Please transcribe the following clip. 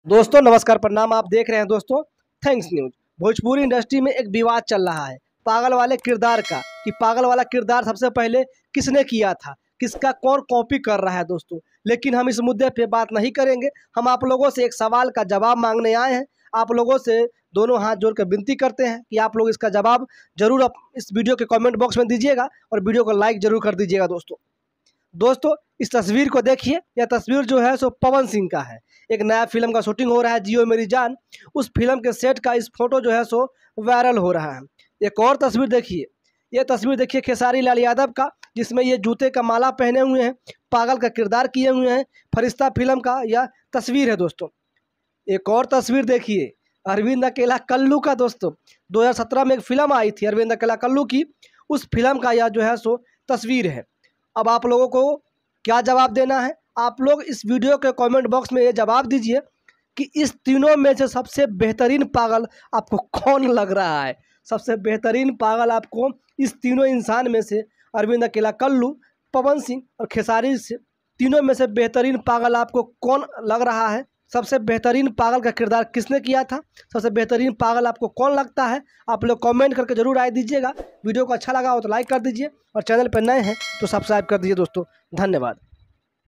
दोस्तों नमस्कार प्रणाम। आप देख रहे हैं दोस्तों थैंक्स न्यूज। भोजपुरी इंडस्ट्री में एक विवाद चल रहा है पागल वाले किरदार का कि पागल वाला किरदार सबसे पहले किसने किया था, किसका कौन कॉपी कर रहा है दोस्तों। लेकिन हम इस मुद्दे पे बात नहीं करेंगे। हम आप लोगों से एक सवाल का जवाब मांगने आए हैं। आप लोगों से दोनों हाथ जोड़ कर विनती करते हैं कि आप लोग इसका जवाब जरूर इस वीडियो के कमेंट बॉक्स में दीजिएगा और वीडियो को लाइक जरूर कर दीजिएगा। दोस्तों इस तस्वीर को देखिए। यह तस्वीर जो है सो पवन सिंह का है। एक नया फिल्म का शूटिंग हो रहा है जियो मेरी जान। उस फिल्म के सेट का इस फोटो जो है सो वायरल हो रहा है। एक और तस्वीर देखिए। यह तस्वीर देखिए खेसारी लाल यादव का, जिसमें ये जूते का माला पहने हुए हैं, पागल का किरदार किए हुए हैं। फरिश्ता फिल्म का यह तस्वीर है दोस्तों। एक और तस्वीर देखिए अरविंद अकेला कल्लू का दोस्तों। 2017 में एक फिल्म आई थी अरविंद अकेला कल्लू की। उस फिल्म का यह जो है सो तस्वीर है। अब आप लोगों को क्या जवाब देना है? आप लोग इस वीडियो के कमेंट बॉक्स में ये जवाब दीजिए कि इस तीनों में से सबसे बेहतरीन पागल आपको कौन लग रहा है। सबसे बेहतरीन पागल आपको इस तीनों इंसान में से अरविंद अकेला कल्लू, पवन सिंह और खेसारी से तीनों में से बेहतरीन पागल आपको कौन लग रहा है? सबसे बेहतरीन पागल का किरदार किसने किया था? सबसे बेहतरीन पागल आपको कौन लगता है? आप लोग कमेंट करके जरूर राय दीजिएगा। वीडियो को अच्छा लगा हो तो लाइक कर दीजिए और चैनल पर नए हैं तो सब्सक्राइब कर दीजिए दोस्तों। धन्यवाद।